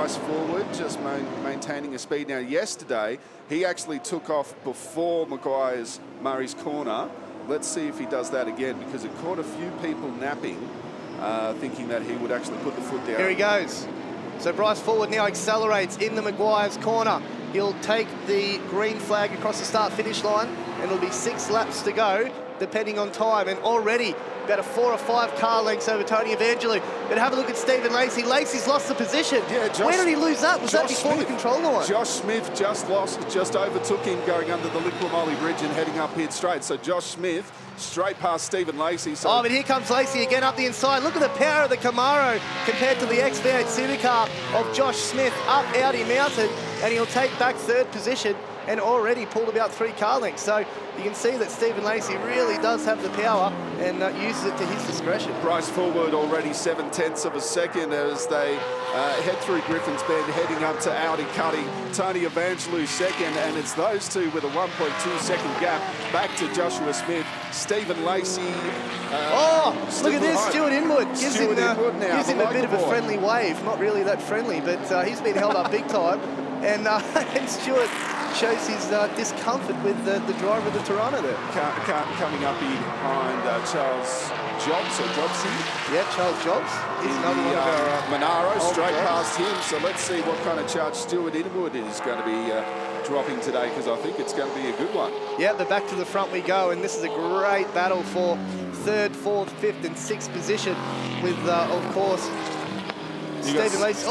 Bryce forward, just maintaining a speed. Now, yesterday, he actually took off before Murray's corner. Let's see if he does that again, because it caught a few people napping, thinking that he would actually put the foot down. Here he goes. So Bryce forward now accelerates in the Maguire's corner. He'll take the green flag across the start-finish line, and it'll be 6 laps to go, depending on time. And already about a 4 or 5 car lengths over Tony Evangelou. But have a look at Stephen Lacey. Lacey's lost the position. Yeah, where did he lose that? Was that before the control line? Josh Smith just overtook him going under the Liquimoli Bridge and heading up pit straight. So Josh Smith straight past Stephen Lacey. So but here comes Lacey again up the inside. Look at the power of the Camaro compared to the XV8 Supercar of Josh Smith up Audi mounted, and he'll take back 3rd position and already pulled about 3 car lengths. So you can see that Stephen Lacey really does have the power and uses it to his discretion. Bryce forward already 7/10 of a second as they head through Griffin's Bend, heading up to Audi cutting. Tony Evangelou second, and it's those two with a 1.2 second gap back to Joshua Smith. Stephen Lacey. Look at this, Stuart Inwood gives him a bit of a boy. Friendly wave. Not really that friendly, but he's been held up big time. And Stuart shows his discomfort with the driver of the Toronto there. Coming up behind Charles Jobs or Jobsy. Yeah, Charles Jobs. He's another one of our Monaro straight past him. So let's see what kind of charge Stuart Inwood is going to be dropping today, because I think it's going to be a good one. Yeah, but back to the front we go, and this is a great battle for 3rd, 4th, 5th and 6th position with, of course, Stephen Lacey.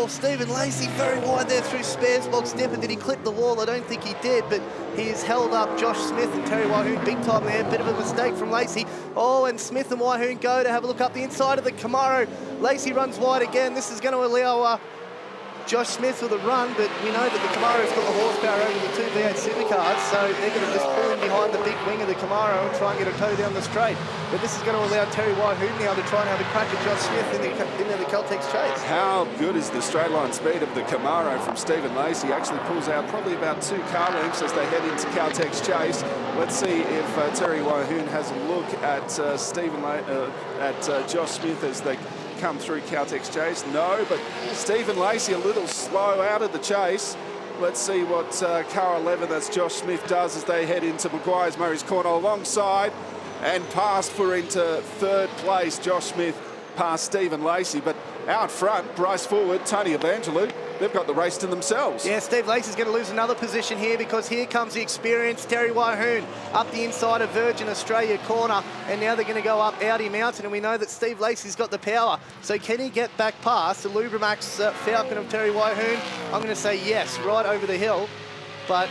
Stephen Lacey very wide there through Spares box dipper. Did he clip the wall? I don't think he did, but he's held up Josh Smith and Terry Wahoon big time there. Bit of a mistake from Lacey. And Smith and Wahoon go to have a look up the inside of the Camaro. Lacey runs wide again. This is going to allow Josh Smith with a run, but we know that the Camaro's got the horsepower over the 2 V8 Supercars, so they're going to just pull in behind the big wing of the Camaro and try and get a tow down the straight. But this is going to allow Terry Wahoon now to try and have a crack at Josh Smith in the Caltex chase. How good is the straight line speed of the Camaro from Stephen Lacey? Actually pulls out probably about 2 car lengths as they head into Caltex chase. Let's see if Terry Wahoon has a look at Josh Smith as they come through Caltex chase. No, but Stephen Lacey a little slow out of the chase. Let's see what car 11, that's Josh Smith, does as they head into Murray's corner alongside and passed for into 3rd place. Josh Smith past Stephen Lacey, but out front, Bryce forward, Tony Evangelou, they've got the race to themselves. Yeah, Steve Lacey's going to lose another position here, because here comes the experienced Terry Wahoon up the inside of Virgin Australia corner, and now they're going to go up Audi Mountain, and we know that Steve Lacey's got the power. So can he get back past the Lubrimax Falcon of Terry Wahoon? I'm going to say yes, right over the hill, but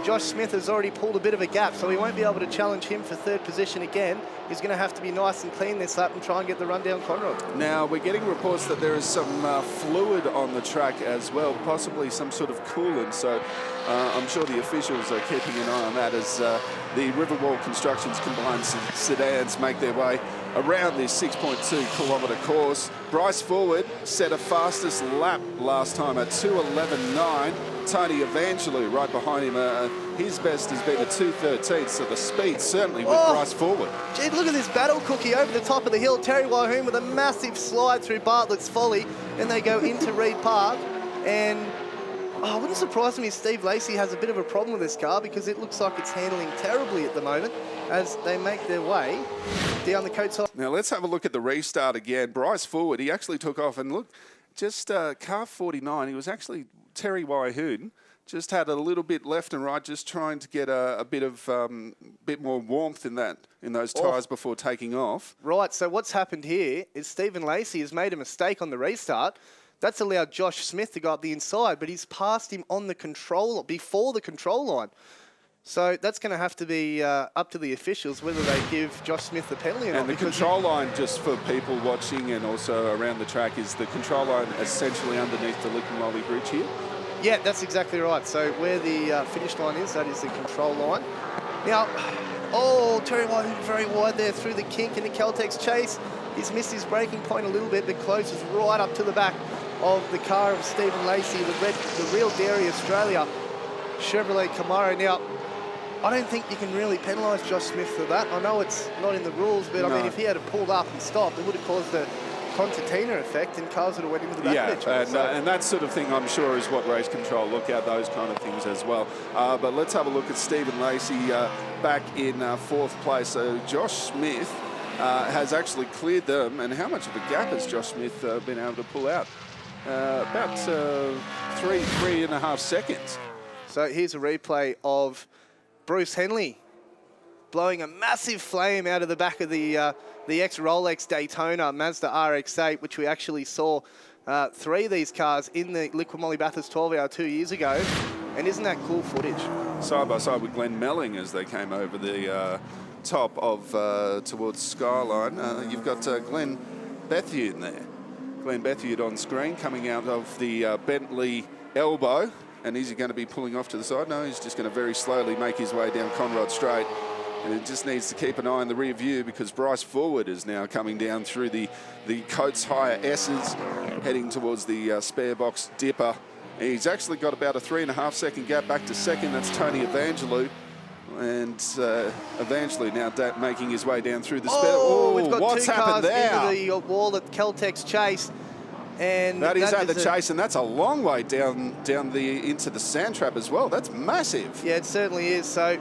Josh Smith has already pulled a bit of a gap, so he won't be able to challenge him for 3rd position again. He's going to have to be nice and clean this lap and try and get the run down Conrod. Now, we're getting reports that there is some fluid on the track as well, possibly some sort of coolant, so I'm sure the officials are keeping an eye on that as the Riverwall Constructions combined sedans make their way around this 6.2 kilometre course. Bryce forward set a fastest lap last time at 2:11.9. Tony Evangelou right behind him. His best has been a 2:13, so the speed certainly with Bryce forward. Gee, look at this battle cookie over the top of the hill. Terry Wahoon with a massive slide through Bartlett's Folly. Then they go into Reed Park, and it wouldn't surprise me if Steve Lacey has a bit of a problem with this car, because it looks like it's handling terribly at the moment as they make their way down the coat side. Now let's have a look at the restart again. Bryce forward, he actually took off, and look, just car 49, he was actually Terry Wahoon, just had a little bit left and right, just trying to get a bit more warmth in those tyres before taking off. Right, so what's happened here is Stephen Lacey has made a mistake on the restart. That's allowed Josh Smith to go up the inside, but he's passed him on the before the control line. So that's going to have to be up to the officials whether they give Josh Smith the penalty or not. And the control line, just for people watching and also around the track, is the control line essentially underneath the Liquimoli Bridge here? Yeah, that's exactly right. So where the finish line is, that is the control line. Now, Terry Wahoon very wide there through the kink in the Caltex chase. He's missed his braking point a little bit, but closes right up to the back of the car of Stephen Lacey, the real Dairy Australia Chevrolet Camaro. Now, I don't think you can really penalise Josh Smith for that. I know it's not in the rules, but I mean, if he had pulled up and stopped, it would have caused a concertina effect and cars that went into the back of each other. And that sort of thing, I'm sure, is what race control look at, those kind of things as well. But let's have a look at Stephen Lacey back in fourth place. So Josh Smith has actually cleared them. And how much of a gap has Josh Smith been able to pull out? About 3.5 seconds. So here's a replay of Bruce Henley blowing a massive flame out of the back of the ex-Rolex Daytona Mazda RX-8, which we actually saw 3 of these cars in the Liqui Moly Bathurst 12-hour 2 years ago. And isn't that cool footage? Side by side with Glenn Melling as they came over the top of towards Skyline. You've got Glenn Bethune there. Glenn Bethune on screen coming out of the Bentley elbow. And is he going to be pulling off to the side? No, he's just going to very slowly make his way down Conrod Straight. And it just needs to keep an eye on the rear view because Bryce Forward is now coming down through the Coates Hire S's, heading towards the spare box dipper. And he's actually got about a 3.5 second gap back to second. That's Tony Evangelou. And Evangelou now making his way down through the spare. Oh, we've got what's 2 happened cars there? into the wall at Caltex Chase. And that is at the Chase, and that's a long way down into the sand trap as well. That's massive. Yeah, it certainly is. So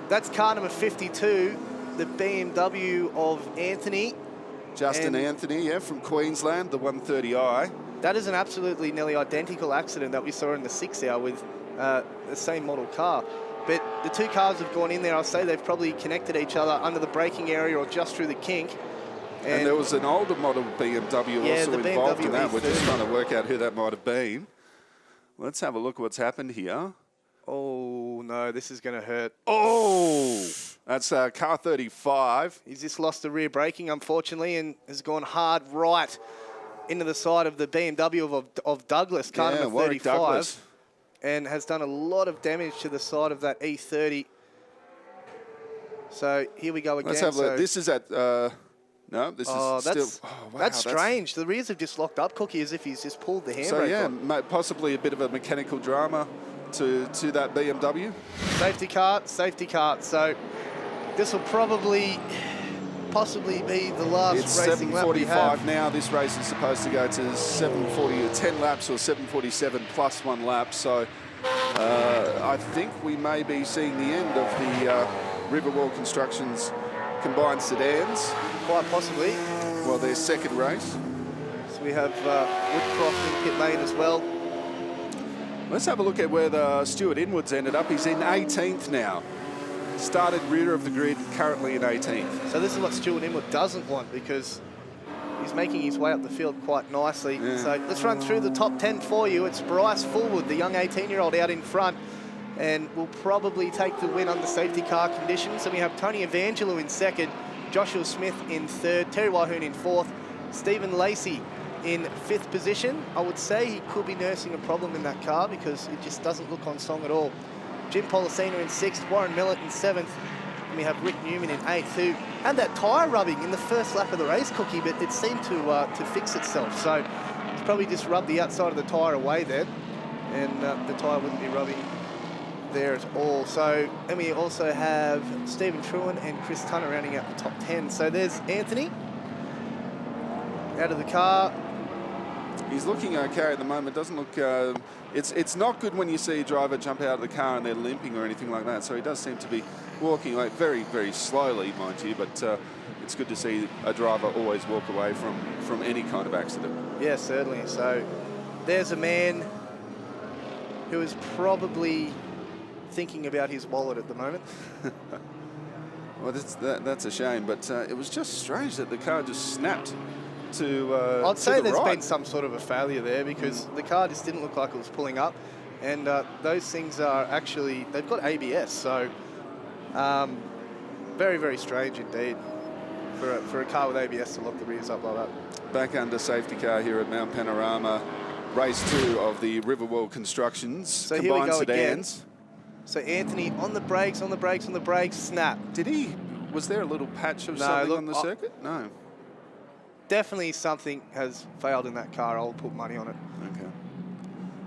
that's car number 52, the BMW of Anthony. Justin Anthony, yeah, from Queensland, the 130i. That is an absolutely nearly identical accident that we saw in the 6-hour with the same model car. But the 2 cars have gone in there. I'll say they've probably connected each other under the braking area or just through the kink. And there was an older model BMW also involved in that. We're just trying to work out who that might have been. Let's have a look at what's happened here. Oh, no, this is going to hurt. Oh, that's car 35. He's just lost the rear braking, unfortunately, and has gone hard right into the side of the BMW of Douglas, car number 35. Douglas. And has done a lot of damage to the side of that E30. So here we go again. Let's have a look. This is at... No, this is still... Oh, wow, that's strange. The rears have just locked up, Cookie, as if he's just pulled the handbrake. So, yeah, possibly a bit of a mechanical drama to that BMW. Safety car, safety car. So this will possibly be the last racing lap we have. It's 7:45 now. This race is supposed to go to 7:40 or 10 laps or 7:47 plus 1 lap. So I think we may be seeing the end of the Riverwall Constructions combined sedans. Quite possibly. Well, their second race. So we have Woodcroft in pit lane as well. Let's have a look at where the Stuart Inwards ended up. He's in 18th now. Started rear of the grid, currently in 18th. So this is what Stuart Inwood doesn't want because he's making his way up the field quite nicely. Yeah. So let's run through the top 10 for you. It's Bryce Fullwood, the young 18-year-old out in front, and will probably take the win under safety car conditions. So we have Tony Evangelou in second, Joshua Smith in third, Terry Wahoon in fourth, Stephen Lacey in fifth position. I would say he could be nursing a problem in that car because it just doesn't look on song at all. Jim Policina in sixth, Warren Millett in seventh, and we have Rick Newman in eighth, who had that tyre rubbing in the first lap of the race, Cookie, but it seemed to fix itself. So it's probably just rubbed the outside of the tyre away there, and the tyre wouldn't be rubbing there at all. So, and we also have Stephen Truan and Chris Tunner rounding out the top 10. So there's Anthony out of the car. He's looking okay at the moment. Doesn't look... It's not good when you see a driver jump out of the car and they're limping or anything like that. So he does seem to be walking like very, very slowly, mind you. But it's good to see a driver always walk away from any kind of accident. Yeah, certainly. So there's a man who is probably thinking about his wallet at the moment. Well, that's a shame. But it was just strange that the car just snapped to I'd say there's right. been some sort of a failure there because the car just didn't look like it was pulling up, and those things are actually, they've got ABS, so very, very strange indeed for a car with ABS to lock the rears up like that. Back under safety car here at Mount Panorama, race 2 of the Riverwall Constructions. So combined here we go sedans. again. So Anthony on the brakes, snap. Was there a little patch of something on the circuit? No. Definitely something has failed in that car. I'll put money on it. Okay.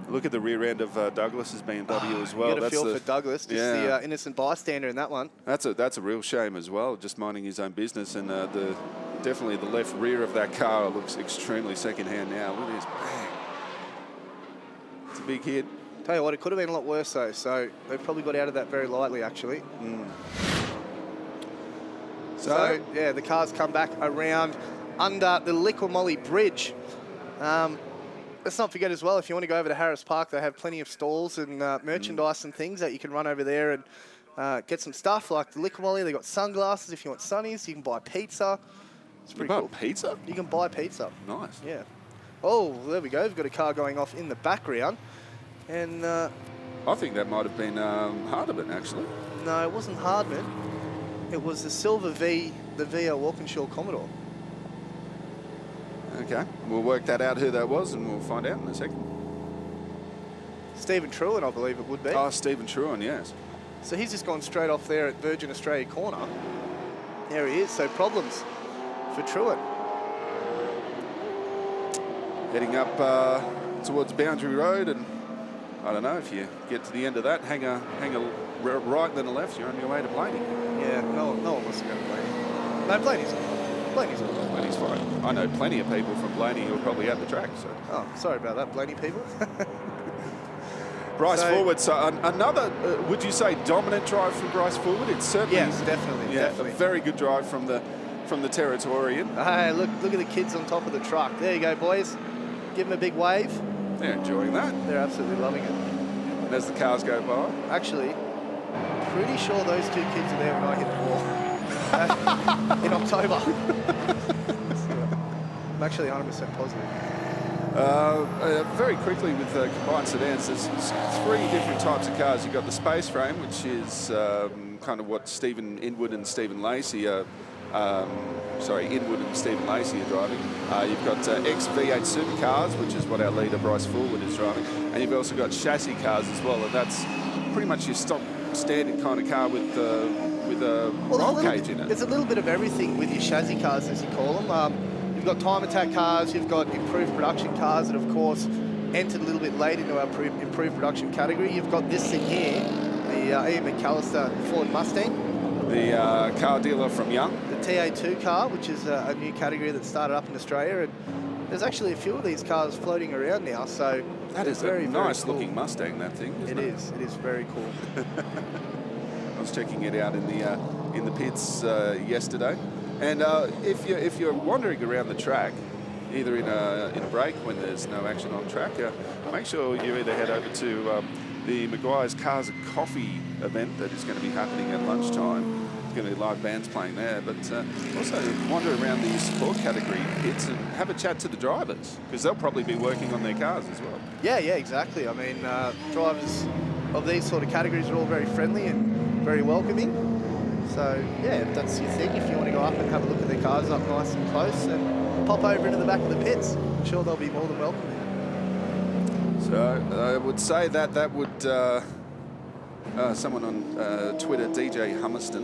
Look at the rear end of Douglas's BMW as well. You got a feel for Douglas, just the innocent bystander in that one. That's a real shame as well, just minding his own business, and the definitely the left rear of that car looks extremely second-hand now. Look at this. Bang. It's a big hit. Tell you what, it could have been a lot worse though, so they've probably got out of that very lightly actually. So yeah, the cars come back around under the Liquimolly Bridge. Let's not forget as well, if you want to go over to Harris Park, they have plenty of stalls and merchandise and things that you can run over there and get some stuff like the Liquimolly. They've got sunglasses if you want sunnies. You can buy pizza. It's pretty cool. Pizza? You can buy pizza. Nice. Yeah. Oh, there we go. We've got a car going off in the background. And I think that might have been Hardman, actually. No, it wasn't Hardman. It was the Silver V, the VR Walkinshaw Commodore. Okay, we'll work that out who that was, and we'll find out in a second. Stephen Truan, I believe it would be. Oh, Stephen Truan, yes. So he's just gone straight off there at Virgin Australia corner. There he is. So problems for Truan. Heading up towards Boundary Road, and I don't know if you get to the end of that, hang a right then a left, you're on your way to Blaney. Yeah, no one wants to go to Blaney. No, Blaney's fine. I know plenty of people from Blaney who are probably at the track. So. Oh, sorry about that, Blaney people. Bryce Forward, so another, would you say, dominant drive from Bryce Forward? It's certainly, yes, definitely, definitely. A very good drive from the Territorian. Hey, look at the kids on top of the truck. There you go, boys. Give them a big wave. They're enjoying that. They're absolutely loving it. And as the cars go by. Actually, pretty sure those two kids are there when I hit the ball in October. I'm actually 100% positive. Very quickly with combined sedans, there's 3 different types of cars. You've got the space frame, which is kind of what Stephen Inwood and Stephen Lacey are. Inwood and Stephen Lacey are driving. You've got ex-V8 supercars, which is what our leader Bryce Forward is driving, and you've also got chassis cars as well, and that's pretty much your stock standard kind of car with a roll cage in it. There's a little bit of everything with your chassis cars, as you call them. You've got time attack cars, you've got improved production cars that, of course, entered a little bit late into our improved production category. You've got this thing here, the Ian McAllister Ford Mustang. The car dealer from Young. The TA2 car, which is a new category that started up in Australia. And there's actually a few of these cars floating around now, so that is very, a nice cool looking Mustang, that thing, isn't it? It is very cool. I was checking it out in the pits yesterday. And if you're wandering around the track, either in a break when there's no action on track, make sure you either head over to the Maguire's Cars and Coffee event that is going to be happening at lunchtime. There's going to be live bands playing there, but also wander around the support category pits and have a chat to the drivers, because they'll probably be working on their cars as well. Yeah, exactly. I mean, drivers of these sort of categories are all very friendly and very welcoming. So, yeah, if that's your thing, if you want to go up and have a look at their cars up nice and close and pop over into the back of the pits, I'm sure they'll be more than welcoming. So I would say that would, someone on Twitter, DJ Hummerston,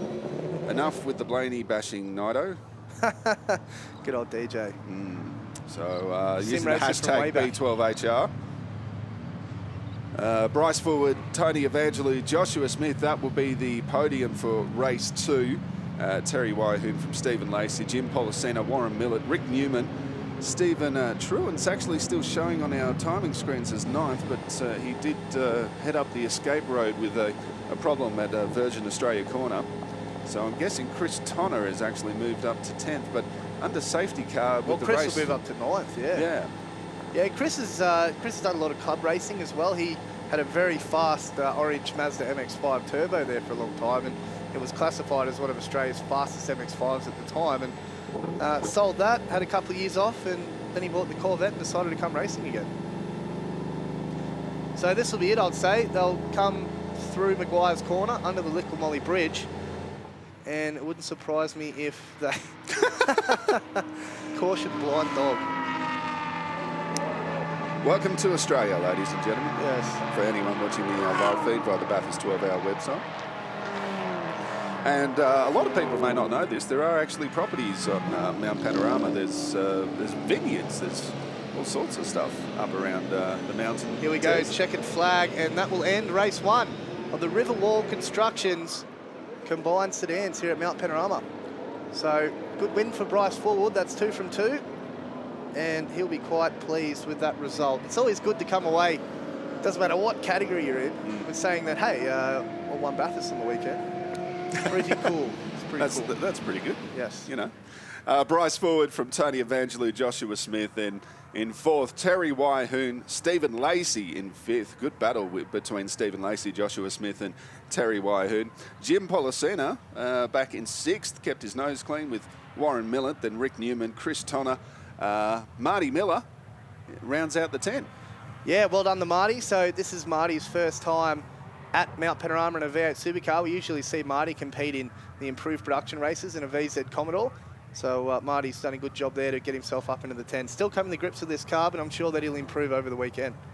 enough with the Blaney bashing Nido. Good old DJ. So using the hashtag B12HR. Bryce Forward, Tony Evangelou, Joshua Smith, that will be the podium for race 2. Terry Wyhoon from Stephen Lacey, Jim Policena, Warren Millett, Rick Newman, Stephen Truan's actually still showing on our timing screens as 9th, but he did head up the escape road with a problem at Virgin Australia corner. So I'm guessing Chris Tonner has actually moved up to 10th, but under safety car with the race. Well, Chris will move up to 9th, yeah, Chris has done a lot of club racing as well. He had a very fast orange Mazda MX-5 Turbo there for a long time, and it was classified as one of Australia's fastest MX-5s at the time. And sold that, had a couple of years off, and then he bought the Corvette and decided to come racing again. So this will be it, I'd say. They'll come through Maguire's corner under the Liquimolly Bridge, and it wouldn't surprise me if they caution blind dog. Welcome to Australia, ladies and gentlemen. Yes. For anyone watching the live feed via the Bathurst 12-hour website. And a lot of people may not know this. There are actually properties on Mount Panorama. There's vineyards. There's all sorts of stuff up around the mountain. Here we go, checkered flag, and that will end race 1 of the Riverwall Constructions combined sedans here at Mount Panorama. So good win for Bryce Forward. That's 2 from 2. And he'll be quite pleased with that result. It's always good to come away, doesn't matter what category you're in, with saying that, hey, I won Bathurst on the weekend. Pretty cool. It's pretty cool. That's pretty good. Yes. You know. Bryce Forward from Tony Evangelou, Joshua Smith in fourth. Terry Waihoon, Stephen Lacey in fifth. Good battle between Stephen Lacey, Joshua Smith and Terry Waihoon. Jim Policena back in sixth, kept his nose clean with Warren Millett, then Rick Newman, Chris Tonner. Marty Miller rounds out the 10. Yeah, well done to Marty. So this is Marty's first time at Mount Panorama in a V8 Supercar. We usually see Marty compete in the improved production races in a VZ Commodore. So Marty's done a good job there to get himself up into the 10. Still coming to grips with this car, but I'm sure that he'll improve over the weekend.